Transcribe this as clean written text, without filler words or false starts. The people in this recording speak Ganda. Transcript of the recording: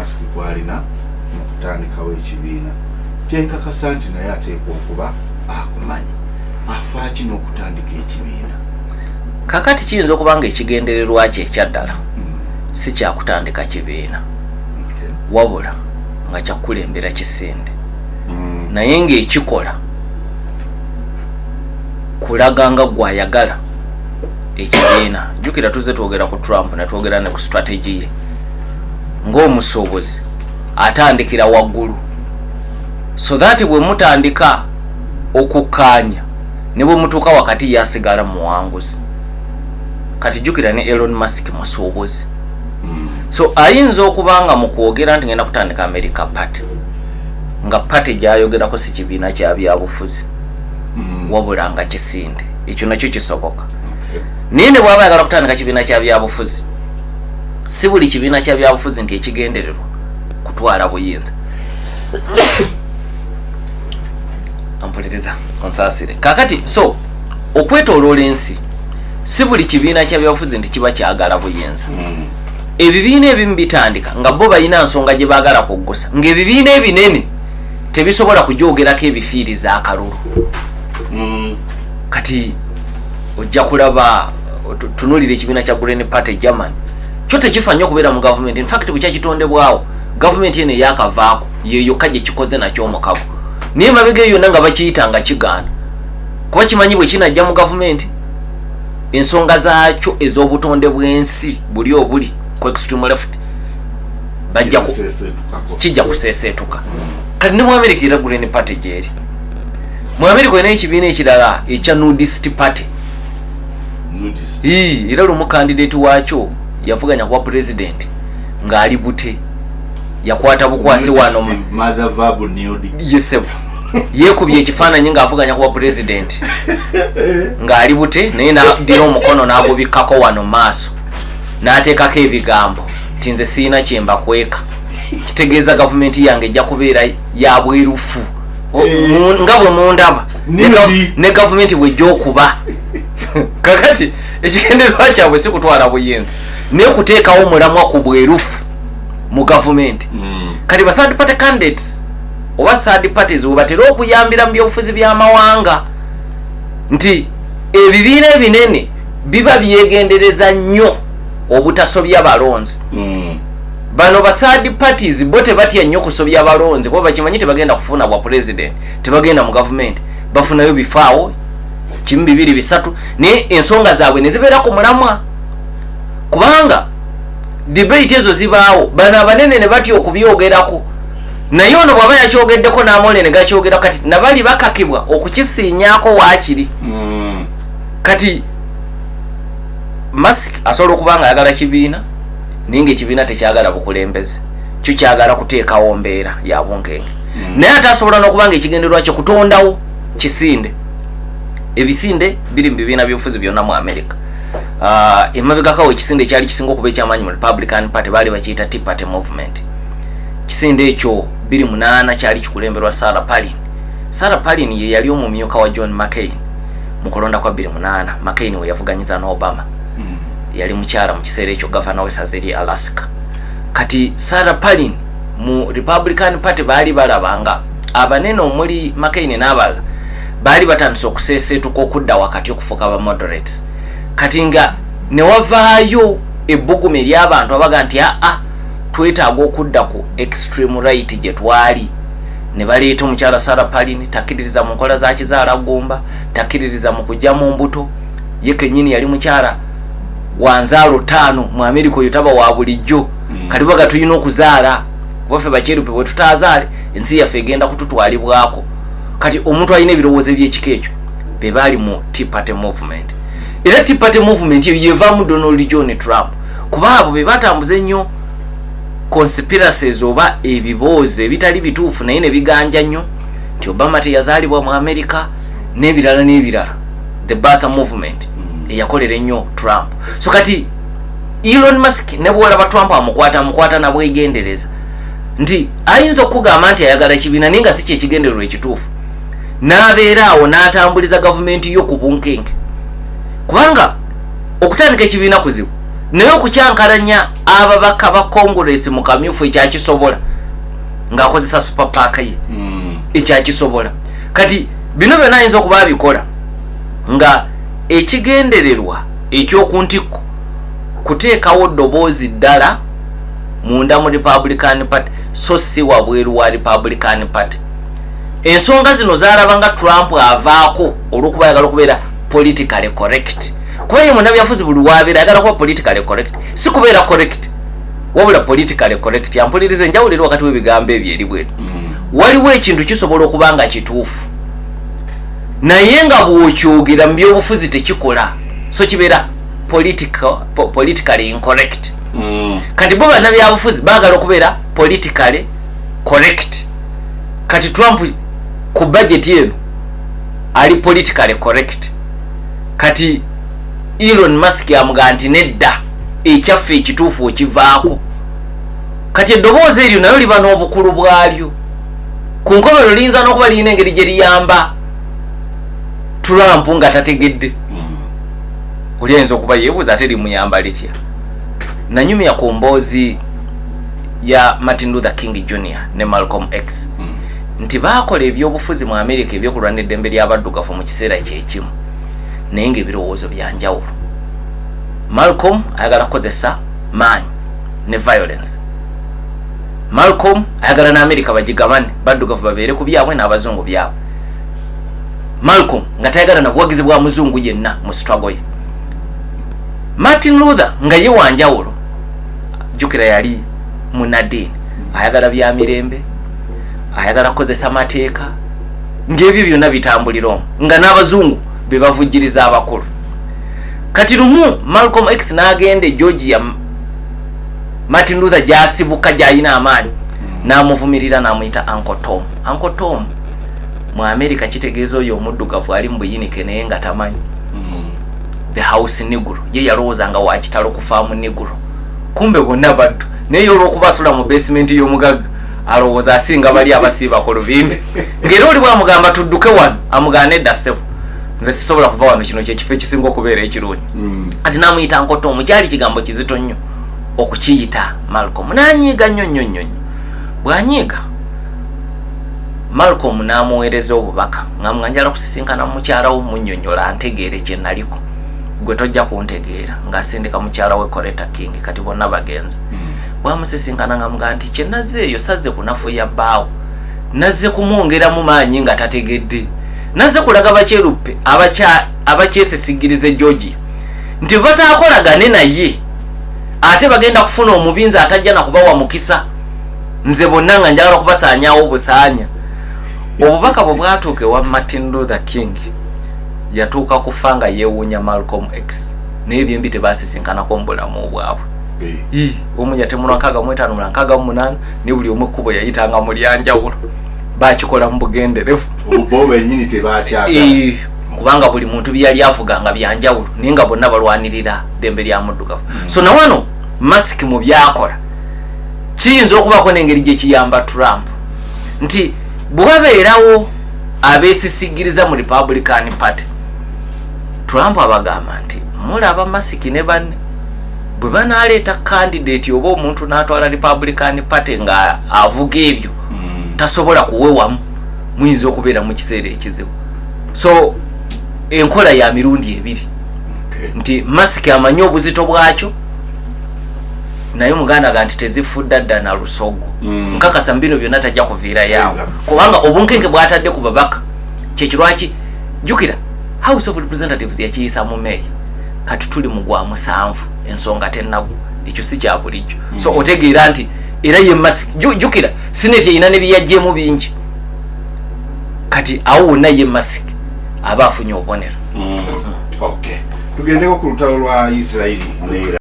Musk kwalina mu kutandikawo ekibiina kyenkakasa nti naye ateekwa okuba akumanyi afa kino okutandika ekibiina. Kakati kiyinza okuba nga ekigendererwa kye ekyaddala si kyakutandika kibiina wabula nga kyakulembera kisinde naye ng'ekikola kulaga nga gwayagala ekibiina. Jjukira tuze twogera ku Trump ne twogera ne ku strategy ye ng'omusobozi atandikira waggulu so that bwe mutandika okukkaanya ne bwe mutuuka wakati yasigala muwanguzi. Kati jjukira ne Elon Musk musobozi so ayinza okubanga mu kwogera nti ngenda kutandika America Party nga party gyayogerako si kibiina kya byabufuzi wabula nga kisinde. Ekyo nakyo kisoboka. Naye ne bw'aba ayagala kutandika kibiina kya byabufuzi si buli kibiina kya byabufuzi nti ekigendererwa kutwala buyinza. Ampuliriza konsasire kakati so okwetoloola ensi si buli kibiina kya byabufuzi nti kiba kyagala buyinza. Ebibiina ebimu bitandika nga bo balina nsonga gye baagala kuggusa ng'ebibiina ebinene tebisobola kujoogerako ebifiiriza akalulu. Kati ojja kulaba tunulira ekibiina kya Green Party German kyo tekifa nnyo okubeera mu gavumenti. In fact bwe kyakitondebwawo gavumenti eno eyakavaako yeyokka gye kikoze nakyo omukago naye mabega eyo yonna nga bakiyita nga kigaana kuba kimanyi bwe kinajja mu gavumenti ensonga zaakyo ez'obutonde bw'ensi buli obuli ku extreme left kijja kuseeseetuka. Kati ne mu America era Green Party gyeri mu America olina ekibiina ekirala ekya Nudist Party. Era lumu kandidate waakyo yavuganya kuba president ng'ali bute yakwata bukwasi wano yesebo yeekubye ekifaananyi ng'avuganya kuba president ng'ali bute naye n'addira omukono n'agubikkako wano maaso n'ateekako ebigambo nti nze siina kye mbakweka. Kitegeeza gavumenti yange ejja kubeera ya bwerufu nga bwe mundaba ne gavumenti bw'ejja okuba. Kakati ekigendererwa kyabwe si kutwala buyinza naye kuteekawo mulamwa ku bwerufu mu gavumenti. Kati ba third party candidates oba third parties bwe batera okuyambira mu byobufuzi by'amawanga nti ebibiina ebinene biba byegendereza nnyo obutasobya balonzi. Bano ba third parties bo tebatya nnyo kusobya balonzi kuba bakimanyi tebagenda kufuna bwa president tebagenda mu gavumenti bafunayo bifaawo kimu bibiri bisatu naye ensonga zaabwe ne zibeera ku mulamwa kubanga debate ezo zibaawo bano abanene ne batya okubyogerako naye ono bw'aba yakyogeddeko n'amole ne gakyogerako kati nabali bakakibwa okukisiinyaako waakiri. Kati Musk asobola okuba nga ayagala kibiina naye ng'ekibiina tekyagala bukulembeze kyo kyagala kuteekawo mbeera ya bunkenge naye ate asobola n'okuba nga ekigendererwa kyo kutondawo kisinde. Ebisinde biri mu bibiina by'obufuzi byonna mu America. Emabegakawo ekisinde ekyali kisinga okuba ekyamaanyi mu Republican Party baali bakiyita Tea Party Movement. Kisinde ekyo 2008 kyali kikulemberwa Sarah Palin. Sarah Palin ye yali omumyuka wa John McCain mu kulonda kwa 2008. McCain we yavuganyiza n'Obama. Yali mukyala mu kiseera ekyo gavana w'essaza eri Alaska. Kati Sarah Palin mu Republican Party baali balabanga abanene omuli McCain n'abalala baali batandise okuseeseetuka okudda wakati okufuuka ba moderates. Kati nga ne wavaayo ebbugumu ery'abantu abaga nti twetaaga okudda ku extreme right gye twali ne baleeta omukyala Sarah Palin takkiririza mu nkola za kizaalaggumba takkiririza mu kujja mu mbuto ye kennyini yali mukyala wanzaalo 5 mu America oyo taba wa bulijjo kati baga tulina okuzaala waffe bakyerupe bwe tutaazaale ensi yaffe egenda kututwalibwako. Kati omuntu alina ebirowoozo by'ekika ekyo be baali mu Tea Party Movement. Era Tea Party Movement eyo yevaamu Donald John Trump kuba abo be batambuza ennyo conspiracies oba ebiboozi ebitali bituufu naye ne biganja nnyo nti Obama teyazaalibwa mu America n'ebirala n'ebirala. The Birth Movement eyakolera ennyo Trump. So kati Elon Musk ne bw'olaba Trump amukwata na bwegendereza nti ayinza okugamba nti ayagala ekibiina naye nga si kyekigendererwa ekituufu n'abeera awo n'atambuliza gavumenti yo ku bunkenge kubanga okutandika ekibiina kuzibu naye okukyankalanya ababaka ba Congress mu kamyufu ekyakisobola ng'akozesa super pack ye ekyakisobola. Kati bino byonna ayinza okuba abikola nga ekigendererwa ekyokuntikko kuteekawo ddoboozi ddala munda mu Republican Party so si wabweru wa Republican Party. Ensonga zino zaalaba nga Trump avaako olw'okuba ayagala okubeera politically correct. Kuba ye munnabyafuzi buli waabeera ayagala kuba politically correct, si kubeera correct wabula politically correct. Yampuliriza enjawuliro wakati w'ebigambo ebyo eri bweru. Waliwo ekintu kisobola okuba nga kituufu naye nga bw'okyogera mu byobufuzi tekikola, so kibeera politically incorrect. Kati bo bannabyabufuzi baagala okubeera politically correct. Kati Trump ku budget eno ali politically correct. Kati Elon Musk amugaa nti nedda ekyaffe ekituufu okivaako. Kati eddoboozi eryo nayo liba n'obukulu bwalyo. Ku nkomerero liyinza n'okuba liyina engeri gye liyamba Trump nga tategedde. Oli ayinza okuba yeebuuza ate limuyamba litya. Nanyumya ku mboozi ya Martin Luther King Jr. ne Malcolm X nti baakola ebyobufuzi mu America ebyokulwanira eddembe ly'abaddugavu mu kiseera kyekimu naye ng'ebirowoozo bya njawulo. Malcolm ayagala kukozesa maanyi ne violence. Malcolm ayagala n'Amerika bagigabane, baddugavu babeere ku byabwe n'abazungu byabwe. Malcolm nga tayagala na buwagizi bwa muzungu yenna mu struggle ye. Martin Luther nga ye wanjawulo, jukira yali munadini, ayagala bya mirembe, ayagala kukozesa mateeka, ng'ebyo byonna bitambulira nga n'abazungu be bavujjiriza abakulu. Kati lumu Malcolm X n'agenda Georgia, Martin Luther gy'asibuka gy'alina amaanyi n'amuvumirira n'amuyita Uncle Tom. Uncle Tom mu America kitegeeza oyo omuddugavu ali mu buyinike naye nga tamanyi. The house Negro ye yalowooza nga wakitalo ku faamu Negro, kumbe bonna baddu naye olw'okuba asula mu basement y'omugagga alowooza asinga bali abasiiba ku lubimbi. Ng'era oli bwamugamba tudduke wano amugaa nedda ssebo, nze sisobola kuva wano, kino kyekifo ekisinga okubeera ekirungi. Kati n'amuyita Uncle Tom kyali kigambo kizito nnyo okukiyita Malcolm. N'anyiiga nnyo. Bw'anyiiga Malcolm n'amuweereza obubaka ng'amuga njala kusisinkana mukyala wo munnyonnyola antegeere kye naliko, gwe tojja kuntegeera, ng'asindika mukyala we Coretta King. Kati bonna bagenza. Bw'amusisinkana ng'amuga nti kye nazze eyo sazze kunafuya bbaawo, nazze kumwongeramu maanyi nga tategedde, nazze kulaga bakyeruppe abakyesisigiriza Georgia nti bataakolagane naye ate bagenda kufuna omubinzi atajja na kubawa mukisa, nze bonna nga njagala kubasaanyaawo obusaanya. Obubaka bwe bwatuuka ewa Martin Luther King yatuuka kufa nga yeewuunya Malcolm X, naye byembi tebaasisinkanako mu bulamu bwabwe. Omu yatemulwa 658 ne buli omu ekkubo yayitanga mu lyanjawulo. Baakikola mu bugenderevu. Bo bennyini tebaatyaga. Kubanga buli muntu byali avuga nga byanjawulo naye nga bonna balwanirira ddembe lya muddugavu. So na wano Musk mu byakola kiyinza okubaako n'engeri gye kiyamba Trump nti bwabeerawo abeesisigiriza mu Republican Party, Trump abagamba nti mulaba Musk ne banne bwe banaaleeta candidate oba omuntu n'atwala Republican Party nga avuga ebyo tasobola kuwewamu, muyinza okubeera mu kiseera ekizibu. So enkola ya mirundi ebiri nti Musk amanyi obuzito bwakyo naye Muganda ga nti tezifudda dda na lusogo. Nkakasa mbino byonna tajja kuviira yawo kubanga obunkenke bwatadde ku babaka kyekirwaki jukira House of Representatives yakiyisa mu May, kati tuli mu gwa 7 ensonga tennagu, ekyo si kya bulijjo. So otegeera nti era ye Musk jukira Senate eyina ne byajjemu bingi, kati awo wonna ye Musk aba afunye obubonero. Okay, tugendeko ku lutalo lwa Israeli ne